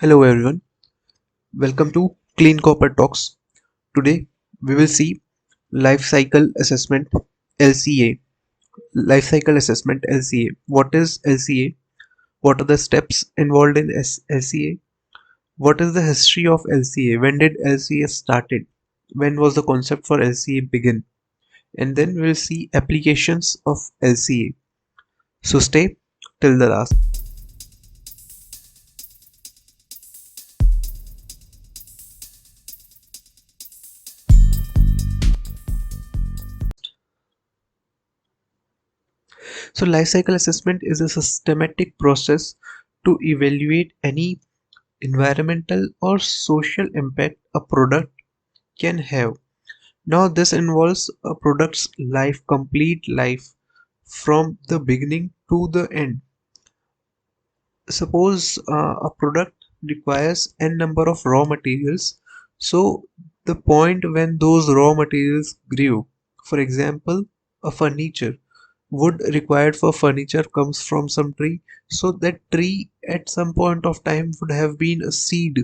Hello everyone, welcome to Clean Copper Talks. Today we will see life cycle assessment LCA. Life cycle assessment LCA. What is LCA? What are the steps involved in LCA? What is the history of LCA? When did LCA started? When was the concept for LCA begin? And then we'll see applications of LCA. So stay till the last. So life cycle assessment is a systematic process to evaluate any environmental or social impact a product can have. Now this involves a product's complete life from the beginning to the end. Suppose a product requires n number of raw materials. So the point when those raw materials grew, for example, a furniture, wood required for furniture comes from some tree. So that tree at some point of time would have been a seed.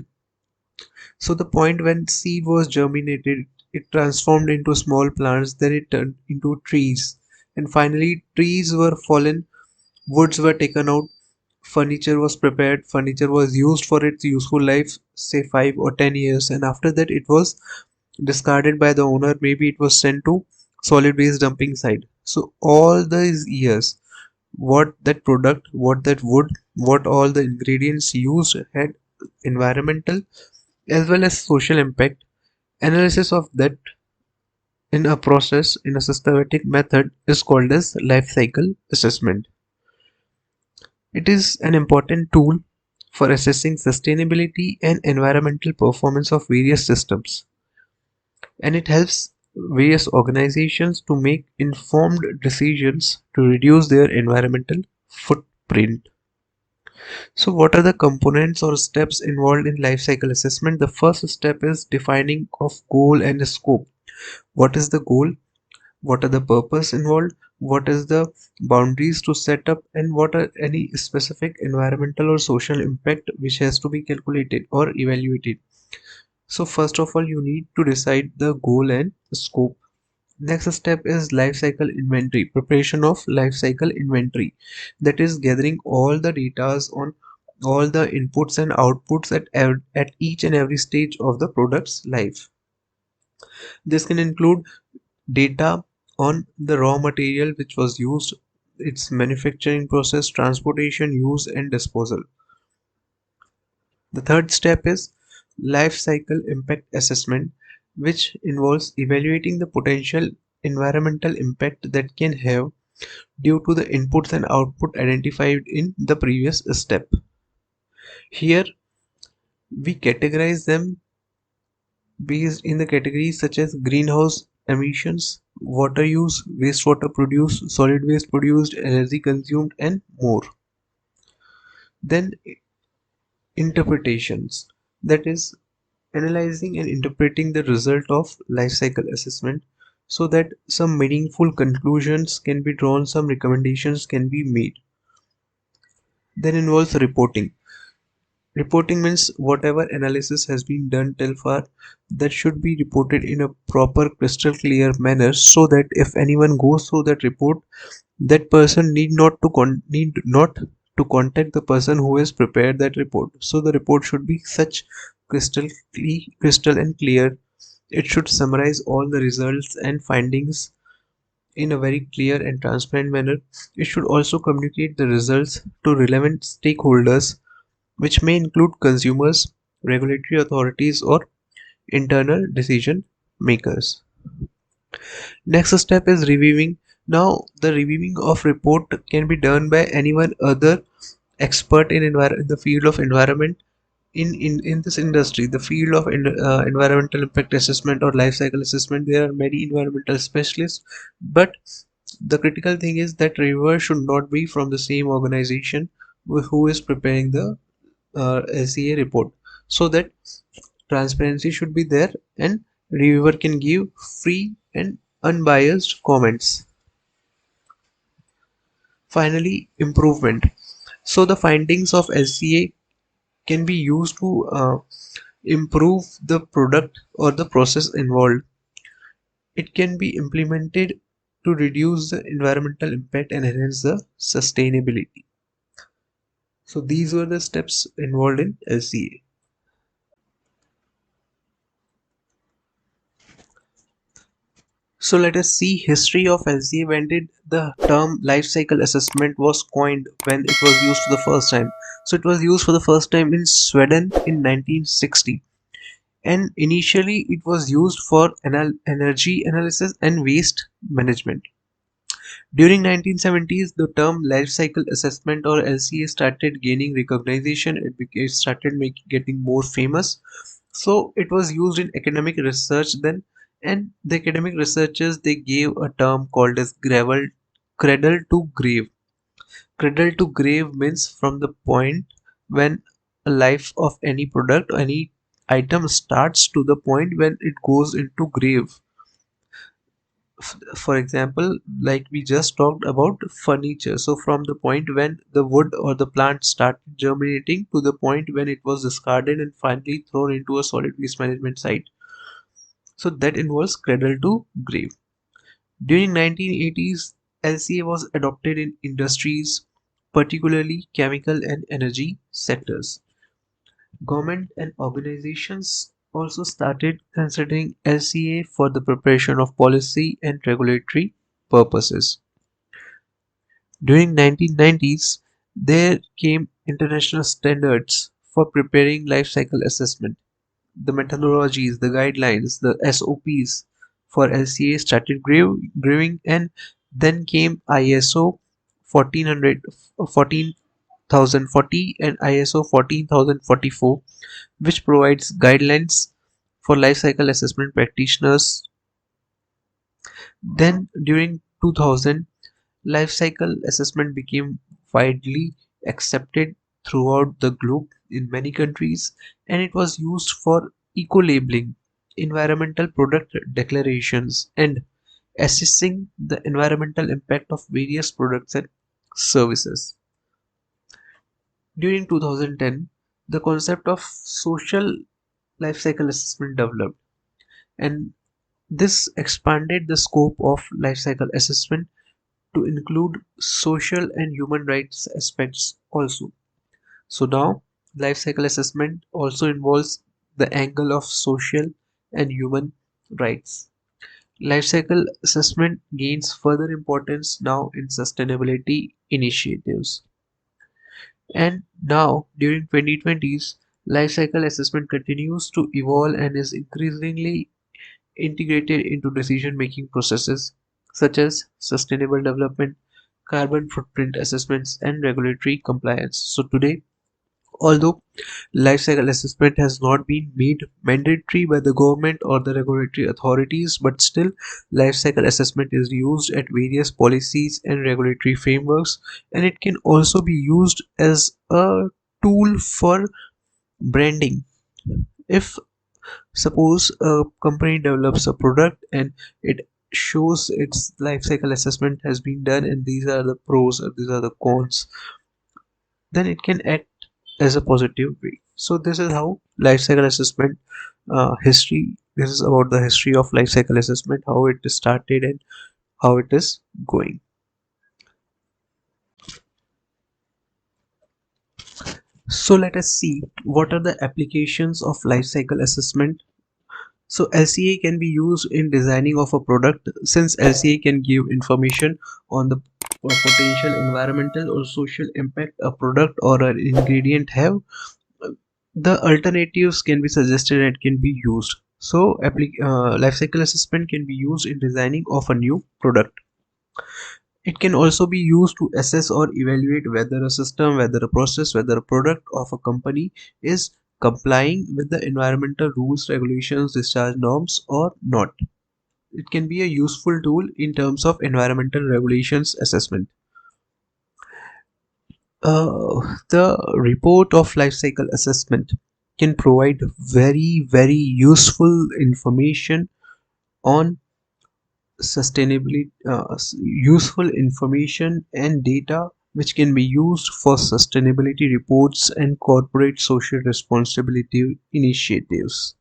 So the point when seed was germinated, it transformed into small plants, then it turned into trees. And finally trees were fallen, woods were taken out, furniture was prepared, furniture was used for its useful life, say 5 or 10 years, and after that it was discarded by the owner, maybe it was sent to solid waste dumping site. So all these years, what that product, what that wood, what all the ingredients used had environmental as well as social impact. Analysis of that in a process in a systematic method is called as life cycle assessment. It is an important tool for assessing sustainability and environmental performance of various systems, and it helps various organizations to make informed decisions to reduce their environmental footprint. So what are the components or steps involved in life cycle assessment? The first step is defining of goal and scope. What is the goal? What are the purpose involved? What is the boundaries to set up, and what are any specific environmental or social impact which has to be calculated or evaluated? So first of all, you need to decide the goal and scope. Next step is life cycle inventory, preparation of life cycle inventory, that is gathering all the data on all the inputs and outputs at each and every stage of the product's life. This can include data on the raw material which was used, its manufacturing process, transportation, use and disposal. The third step is life cycle impact assessment, which involves evaluating the potential environmental impact that can have due to the inputs and output identified in the previous step. Here we categorize them based in the categories such as greenhouse emissions, water use, wastewater produced, solid waste produced, energy consumed, and more. Then interpretations, that is analyzing and interpreting the result of life cycle assessment so that some meaningful conclusions can be drawn, some recommendations can be made. Then involves reporting. Reporting means whatever analysis has been done till far, that should be reported in a proper crystal clear manner so that if anyone goes through that report, that person need not to contact the person who has prepared that report. So the report should be such crystal and clear. It should summarize all the results and findings in a very clear and transparent manner. It should also communicate the results to relevant stakeholders, which may include consumers, regulatory authorities, or internal decision makers. Next step is reviewing. Now, the reviewing of report can be done by anyone other expert in the field of environment in this industry, the field of environmental impact assessment or life cycle assessment. There are many environmental specialists, but the critical thing is that reviewer should not be from the same organization who is preparing the LCA report, so that transparency should be there and reviewer can give free and unbiased comments. Finally, improvement. So the findings of LCA can be used to improve the product or the process involved. It can be implemented to reduce the environmental impact and enhance the sustainability. So these were the steps involved in LCA. So let us see history of LCA. When did the term life cycle assessment was coined, when it was used for the first time? So it was used for the first time in Sweden in 1960, and initially it was used for energy analysis and waste management. During 1970s, the term life cycle assessment or LCA started gaining recognition. It started getting more famous. So it was used in academic research then, and the academic researchers they gave a term called as cradle to grave. Cradle to grave means from the point when a life of any product or any item starts to the point when it goes into grave. For example, like we just talked about furniture, so from the point when the wood or the plant started germinating to the point when it was discarded and finally thrown into a solid waste management site, so that involves cradle to grave. During 1980s, LCA was adopted in industries, particularly chemical and energy sectors. Government and organizations also started considering LCA for the preparation of policy and regulatory purposes. During 1990s, there came international standards for preparing life cycle assessment. The methodologies, the guidelines, the SOPs for LCA started growing, and then came ISO 1400, 14040 and ISO 14044, which provides guidelines for life cycle assessment practitioners. Then during 2000, life cycle assessment became widely accepted throughout the globe in many countries, and it was used for eco-labeling, environmental product declarations, and assessing the environmental impact of various products and services. During 2010, the concept of social life cycle assessment developed, and this expanded the scope of life cycle assessment to include social and human rights aspects also. So now, life cycle assessment also involves the angle of social and human rights. Life cycle assessment gains further importance now in sustainability initiatives. And now, during 2020s, life cycle assessment continues to evolve and is increasingly integrated into decision-making processes such as sustainable development, carbon footprint assessments, and regulatory compliance. So today, although life cycle assessment has not been made mandatory by the government or the regulatory authorities, but still life cycle assessment is used at various policies and regulatory frameworks, and it can also be used as a tool for branding. If suppose a company develops a product and it shows its life cycle assessment has been done and these are the pros and these are the cons, then it can act as a positive way. So this is how life cycle assessment history. This is about the history of life cycle assessment, how it started and how it is going. So let us see what are the applications of life cycle assessment. So LCA can be used in designing of a product, since LCA can give information on the potential environmental or social impact a product or an ingredient have. The alternatives can be suggested and can be used. So life cycle assessment can be used in designing of a new product. It can also be used to assess or evaluate whether a system, whether a process, whether a product of a company is complying with the environmental rules, regulations, discharge norms or not. It can be a useful tool in terms of environmental regulations assessment. The report of life cycle assessment can provide very useful information on sustainability, useful information and data which can be used for sustainability reports and corporate social responsibility initiatives.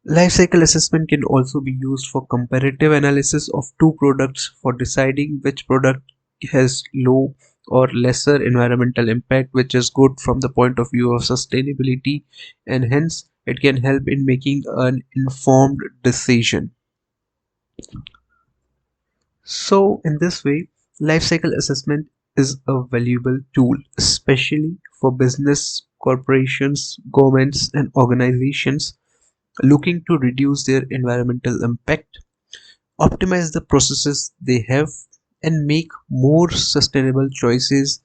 Life cycle assessment can also be used for comparative analysis of two products for deciding which product has low or lesser environmental impact, which is good from the point of view of sustainability, and hence it can help in making an informed decision. So, in this way, life cycle assessment is a valuable tool, especially for business, corporations, governments, and organizations looking to reduce their environmental impact, optimize the processes they have, and make more sustainable choices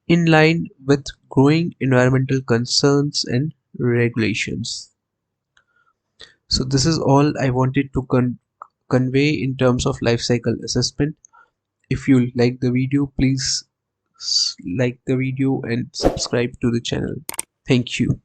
in line with growing environmental concerns and regulations. So, this is all I wanted to convey in terms of life cycle assessment. If you like the video, please like the video and subscribe to the channel. Thank you.